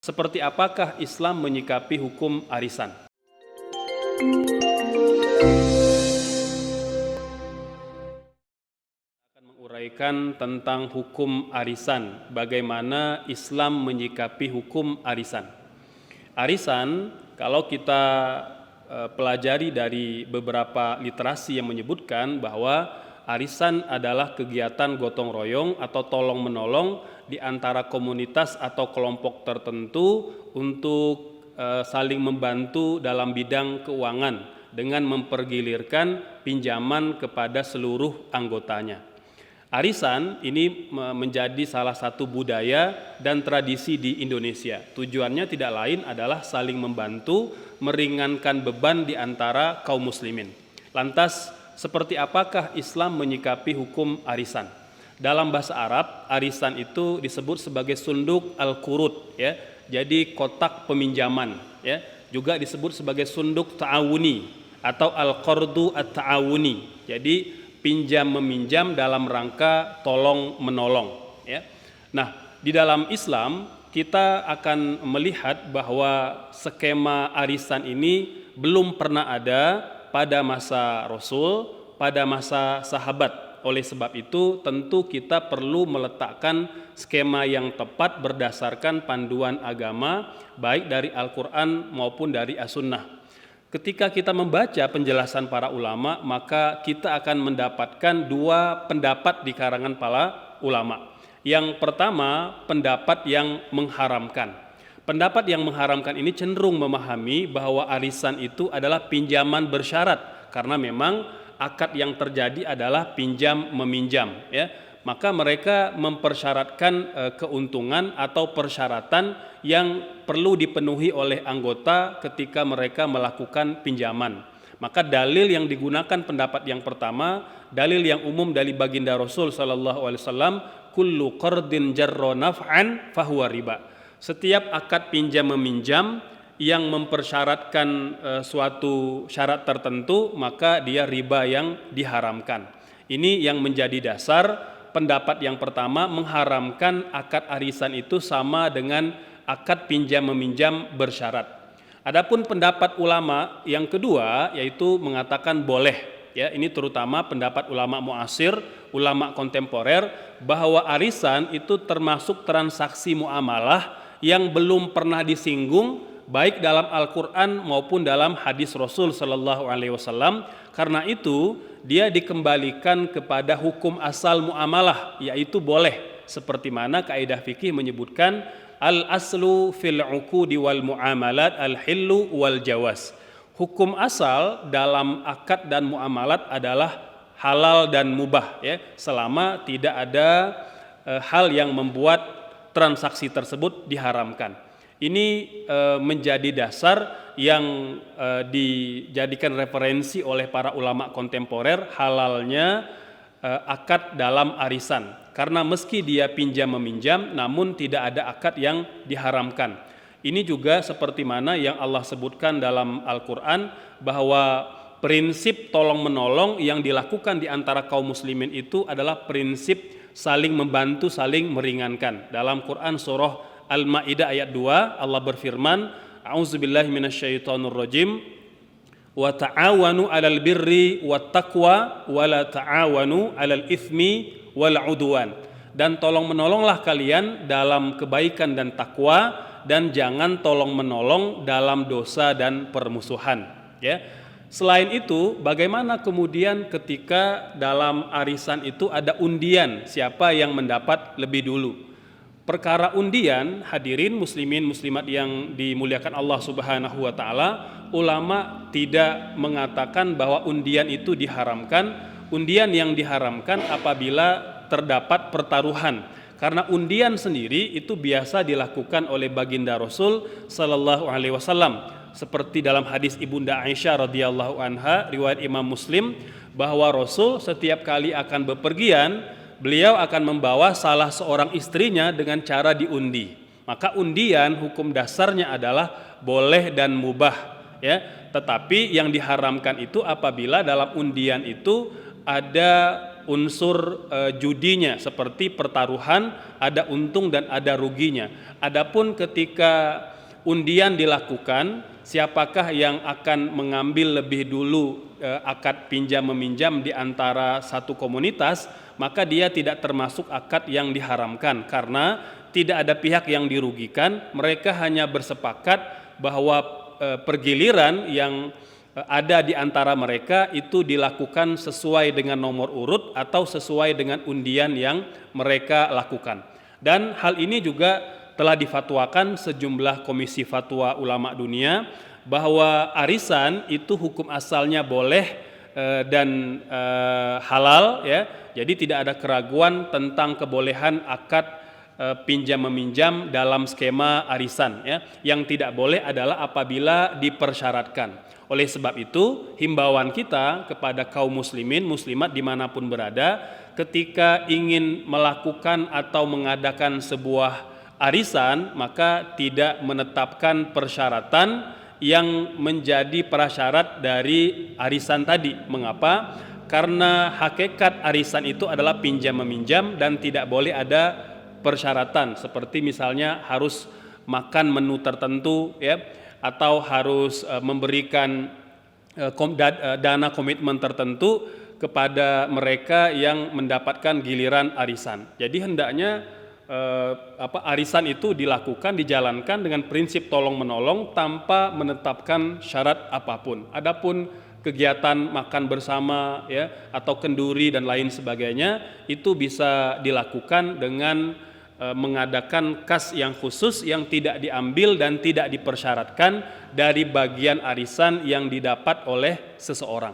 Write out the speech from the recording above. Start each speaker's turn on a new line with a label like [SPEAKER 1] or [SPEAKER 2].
[SPEAKER 1] Seperti apakah Islam menyikapi hukum arisan? Akan menguraikan tentang hukum arisan, bagaimana Islam menyikapi hukum arisan. Arisan, kalau kita pelajari dari beberapa literasi yang menyebutkan bahwa arisan adalah kegiatan gotong royong atau tolong menolong di antara komunitas atau kelompok tertentu untuk saling membantu dalam bidang keuangan dengan mempergilirkan pinjaman kepada seluruh anggotanya. Arisan ini menjadi salah satu budaya dan tradisi di Indonesia. Tujuannya tidak lain adalah saling membantu, meringankan beban di antara kaum muslimin. Lantas, seperti apakah Islam menyikapi hukum arisan? Dalam bahasa Arab, arisan itu disebut sebagai sunduk al-qurud, ya. Jadi kotak peminjaman, ya. Juga disebut sebagai sunduk ta'awuni atau al-qardu at-ta'awuni. Jadi pinjam meminjam dalam rangka tolong menolong, ya. Nah, di dalam Islam kita akan melihat bahwa skema arisan ini belum pernah ada pada masa Rasul, pada masa sahabat. Oleh sebab itu tentu kita perlu meletakkan skema yang tepat berdasarkan panduan agama baik dari Al-Quran maupun dari As-Sunnah. Ketika kita membaca penjelasan para ulama, maka kita akan mendapatkan dua pendapat di karangan para ulama. Yang pertama, pendapat yang mengharamkan. Pendapat yang mengharamkan ini cenderung memahami bahwa arisan itu adalah pinjaman bersyarat, karena memang akad yang terjadi adalah pinjam meminjam, ya. Maka mereka mempersyaratkan keuntungan atau persyaratan yang perlu dipenuhi oleh anggota ketika mereka melakukan pinjaman. Maka dalil yang digunakan pendapat yang pertama, dalil yang umum dari baginda Rasul sallallahu alaihi wasallam, kullu qardin jarra naf'an fahuwa riba. Setiap akad pinjam meminjam yang mempersyaratkan suatu syarat tertentu, maka dia riba yang diharamkan. Ini yang menjadi dasar pendapat yang pertama, mengharamkan akad arisan itu sama dengan akad pinjam meminjam bersyarat. Adapun pendapat ulama yang kedua yaitu mengatakan boleh, ya. Ini terutama pendapat ulama muasir, ulama kontemporer, bahwa arisan itu termasuk transaksi muamalah yang belum pernah disinggung baik dalam Al-Quran maupun dalam hadis Rasul Sallallahu Alaihi Wasallam. Karena itu dia dikembalikan kepada hukum asal muamalah, yaitu boleh. Seperti mana kaidah fikih menyebutkan al-aslu fil uqudi wal muamalat al-hillu wal jawaz. Hukum asal dalam akad dan muamalat adalah halal dan mubah, ya, selama tidak ada hal yang membuat transaksi tersebut diharamkan. Ini menjadi dasar yang dijadikan referensi oleh para ulama kontemporer halalnya akad dalam arisan. Karena meski dia pinjam meminjam, namun tidak ada akad yang diharamkan. Ini juga seperti mana yang Allah sebutkan dalam Al-Quran, bahwa prinsip tolong menolong yang dilakukan di antara kaum muslimin itu adalah prinsip saling membantu, saling meringankan. Dalam Quran surah Al-Maidah ayat 2, Allah berfirman, a'udzubillahi minasyaitonirrajim, wa ta'awanu 'alal birri wat taqwa wa la ta'awanu 'alal itsmi wal 'udwan. Dan tolong menolonglah kalian dalam kebaikan dan takwa, dan jangan tolong menolong dalam dosa dan permusuhan, ya. Selain itu, bagaimana kemudian ketika dalam arisan itu ada undian, siapa yang mendapat lebih dulu? Perkara undian, hadirin muslimin muslimat yang dimuliakan Allah Subhanahu wa taala, ulama tidak mengatakan bahwa undian itu diharamkan. Undian yang diharamkan apabila terdapat pertaruhan. Karena undian sendiri itu biasa dilakukan oleh baginda Rasul sallallahu alaihi wasallam. Seperti dalam hadis Ibunda Aisyah radhiyallahu anha, riwayat Imam Muslim, bahwa Rasul setiap kali akan bepergian, beliau akan membawa salah seorang istrinya dengan cara diundi. Maka undian hukum dasarnya adalah boleh dan mubah, ya. Tetapi yang diharamkan itu apabila dalam undian itu ada unsur judinya, seperti pertaruhan, ada untung dan ada ruginya. Adapun ketika undian dilakukan, siapakah yang akan mengambil lebih dulu akad pinjam meminjam di antara satu komunitas, maka dia tidak termasuk akad yang diharamkan karena tidak ada pihak yang dirugikan. Mereka hanya bersepakat bahwa pergiliran yang ada di antara mereka itu dilakukan sesuai dengan nomor urut atau sesuai dengan undian yang mereka lakukan. Dan hal ini juga telah difatwakan sejumlah komisi fatwa ulama dunia bahwa arisan itu hukum asalnya boleh dan halal, ya. Jadi tidak ada keraguan tentang kebolehan akad pinjam meminjam dalam skema arisan, ya. Yang tidak boleh adalah apabila dipersyaratkan. Oleh sebab itu, himbauan kita kepada kaum muslimin, muslimat dimanapun berada, ketika ingin melakukan atau mengadakan sebuah arisan, maka tidak menetapkan persyaratan yang menjadi prasyarat dari arisan tadi. Mengapa? Karena hakikat arisan itu adalah pinjam meminjam dan tidak boleh ada persyaratan seperti misalnya harus makan menu tertentu, ya, atau harus memberikan dana komitmen tertentu kepada mereka yang mendapatkan giliran arisan. Jadi hendaknya arisan itu dilakukan, dijalankan dengan prinsip tolong menolong tanpa menetapkan syarat apapun. Adapun kegiatan makan bersama, ya, atau kenduri dan lain sebagainya itu bisa dilakukan dengan mengadakan kas yang khusus yang tidak diambil dan tidak dipersyaratkan dari bagian arisan yang didapat oleh seseorang.